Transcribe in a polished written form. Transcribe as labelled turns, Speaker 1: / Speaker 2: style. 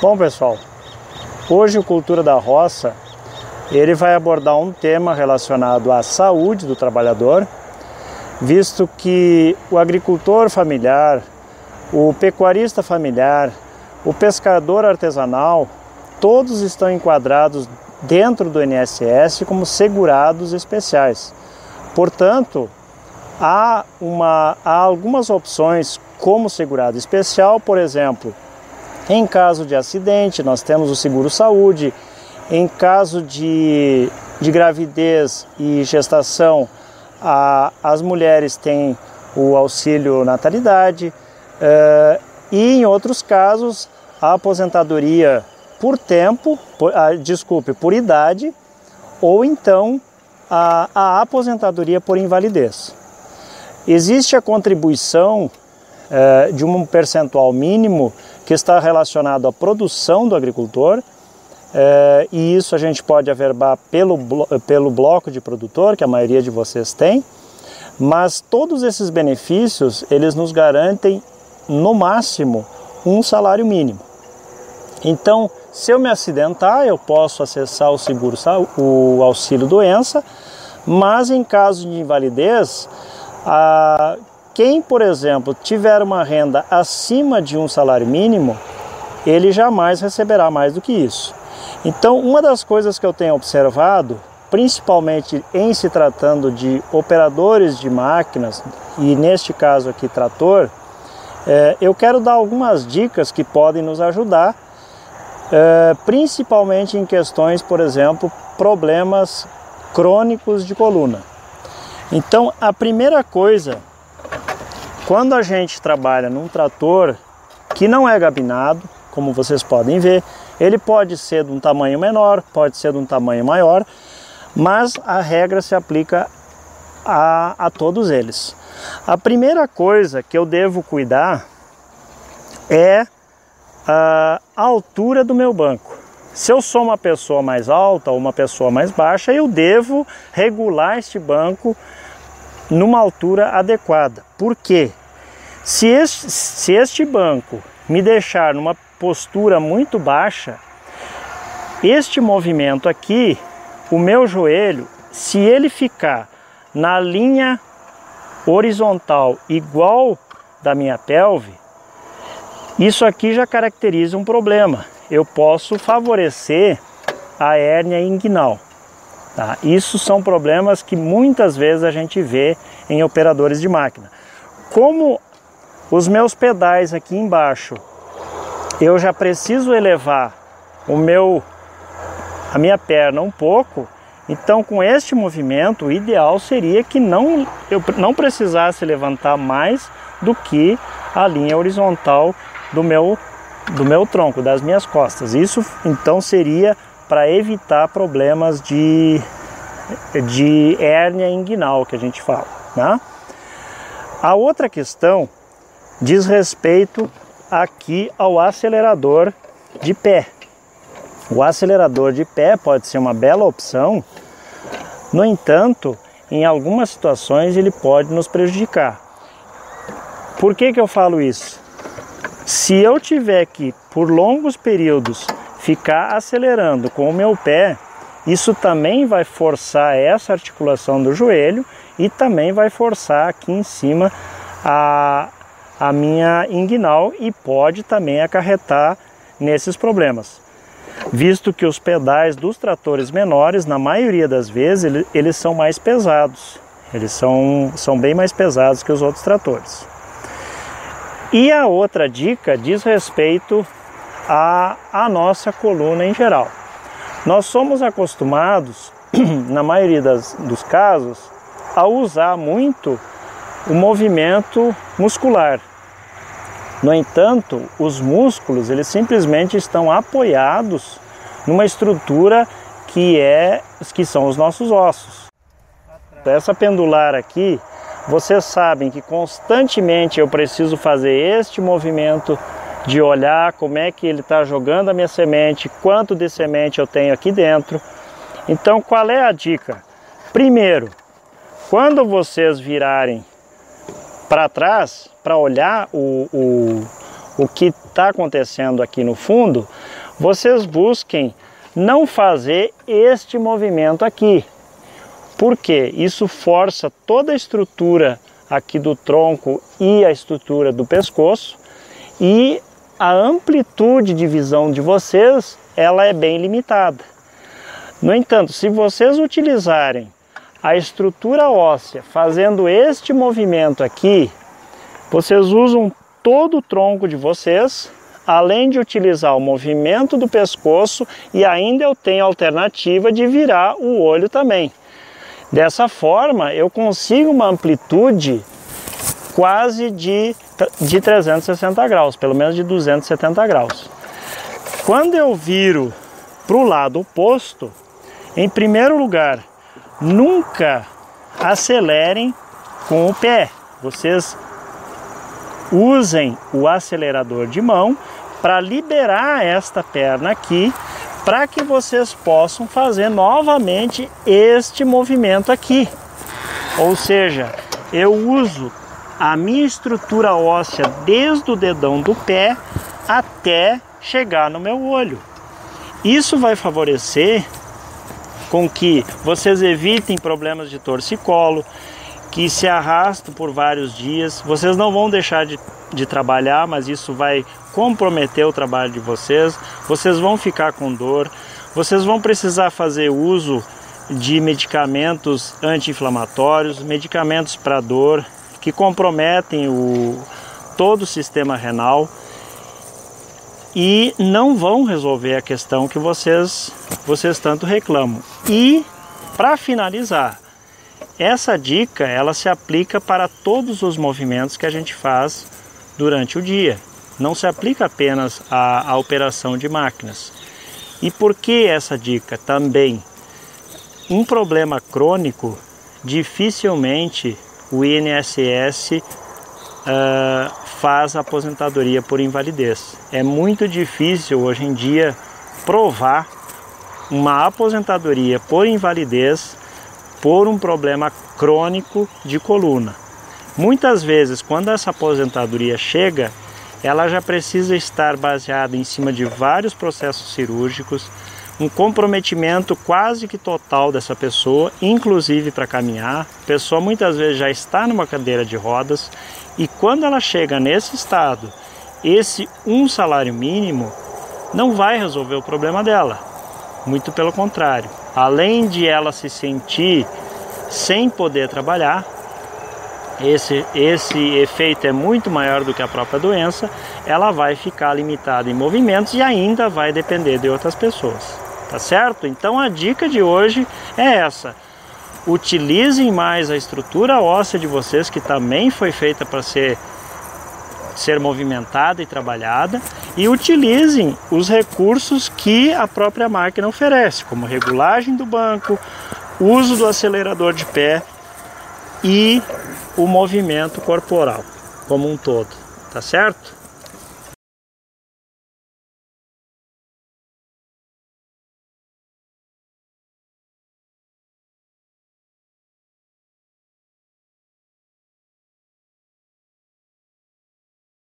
Speaker 1: Bom, pessoal, hoje o Cultura da Roça ele vai abordar um tema relacionado à saúde do trabalhador, visto que o agricultor familiar, o pecuarista familiar, o pescador artesanal, todos estão enquadrados dentro do INSS como segurados especiais. Portanto, há algumas opções como segurado especial, por exemplo, em caso de acidente, nós temos o seguro-saúde. Em caso de gravidez e gestação, as mulheres têm o auxílio natalidade. E em outros casos, a aposentadoria por idade, ou então a aposentadoria por invalidez. Existe a contribuição de um percentual mínimo que está relacionado à produção do agricultor, e isso a gente pode averbar pelo bloco de produtor, que a maioria de vocês tem, mas todos esses benefícios, eles nos garantem, no máximo, um salário mínimo. Então, se eu me acidentar, eu posso acessar o auxílio-doença, mas em caso de invalidez, quem, por exemplo, tiver uma renda acima de um salário mínimo, ele jamais receberá mais do que isso. Então, uma das coisas que eu tenho observado, principalmente em se tratando de operadores de máquinas, e neste caso aqui trator, eu quero dar algumas dicas que podem nos ajudar, principalmente em questões, por exemplo, problemas crônicos de coluna. Então, a primeira coisa, quando a gente trabalha num trator que não é gabinado, como vocês podem ver, ele pode ser de um tamanho menor, pode ser de um tamanho maior, mas a regra se aplica a todos eles. A primeira coisa que eu devo cuidar é a altura do meu banco. Se eu sou uma pessoa mais alta ou uma pessoa mais baixa, eu devo regular este banco numa altura adequada. Por quê? Se este banco me deixar numa postura muito baixa, este movimento aqui, o meu joelho, se ele ficar na linha horizontal igual da minha pelve, isso aqui já caracteriza um problema. Eu posso favorecer a hérnia inguinal. Tá? Isso são problemas que muitas vezes a gente vê em operadores de máquina. Como os meus pedais aqui embaixo, eu já preciso elevar a minha perna um pouco, então com este movimento o ideal seria que eu não precisasse levantar mais do que a linha horizontal do meu tronco, das minhas costas. Isso então seria para evitar problemas de hérnia inguinal, que a gente fala, né? A outra questão diz respeito aqui ao acelerador de pé. O acelerador de pé pode ser uma bela opção, no entanto, em algumas situações ele pode nos prejudicar. Por que eu falo isso? Se eu tiver que, por longos períodos, ficar acelerando com o meu pé, isso também vai forçar essa articulação do joelho e também vai forçar aqui em cima a minha inguinal e pode também acarretar nesses problemas. Visto que os pedais dos tratores menores, na maioria das vezes, eles são mais pesados. Eles são bem mais pesados que os outros tratores. E a outra dica diz respeito à nossa coluna em geral. Nós somos acostumados, na maioria dos casos, a usar muito o movimento muscular. No entanto, os músculos, eles simplesmente estão apoiados numa estrutura que são os nossos ossos. Essa pendular aqui, vocês sabem que constantemente eu preciso fazer este movimento de olhar como é que ele está jogando a minha semente, quanto de semente eu tenho aqui dentro. Então, qual é a dica? Primeiro, quando vocês virarem para trás, para olhar o o que está acontecendo aqui no fundo, vocês busquem não fazer este movimento aqui. Por quê? Isso força toda a estrutura aqui do tronco e a estrutura do pescoço, e a amplitude de visão de vocês, ela é bem limitada. No entanto, se vocês utilizarem a estrutura óssea fazendo este movimento aqui, vocês usam todo o tronco de vocês, além de utilizar o movimento do pescoço, e ainda eu tenho a alternativa de virar o olho também. Dessa forma, eu consigo uma amplitude quase de 360 graus, pelo menos de 270 graus. Quando eu viro para o lado oposto, em primeiro lugar, nunca acelerem com o pé. Vocês usem o acelerador de mão para liberar esta perna aqui, para que vocês possam fazer novamente este movimento aqui. Ou seja, eu uso a minha estrutura óssea desde o dedão do pé até chegar no meu olho. Isso vai favorecer com que vocês evitem problemas de torcicolo, que se arrastam por vários dias. Vocês não vão deixar de trabalhar, mas isso vai comprometer o trabalho de vocês. Vocês vão ficar com dor, vocês vão precisar fazer uso de medicamentos anti-inflamatórios, medicamentos para dor, que comprometem todo o sistema renal, e não vão resolver a questão que vocês tanto reclamam. E, para finalizar, essa dica ela se aplica para todos os movimentos que a gente faz durante o dia. Não se aplica apenas à operação de máquinas. E por que essa dica? Também, um problema crônico, dificilmente o INSS faz a aposentadoria por invalidez. É muito difícil hoje em dia provar uma aposentadoria por invalidez por um problema crônico de coluna. Muitas vezes, quando essa aposentadoria chega, ela já precisa estar baseada em cima de vários processos cirúrgicos, um comprometimento quase que total dessa pessoa, inclusive para caminhar. A pessoa muitas vezes já está numa cadeira de rodas, e quando ela chega nesse estado, esse salário mínimo não vai resolver o problema dela. Muito pelo contrário. Além de ela se sentir sem poder trabalhar, esse efeito é muito maior do que a própria doença, ela vai ficar limitada em movimentos e ainda vai depender de outras pessoas. Tá certo? Então a dica de hoje é essa. Utilizem mais a estrutura óssea de vocês, que também foi feita para ser movimentada e trabalhada, e utilizem os recursos que a própria máquina oferece, como regulagem do banco, uso do acelerador de pé e o movimento corporal como um todo. Tá certo?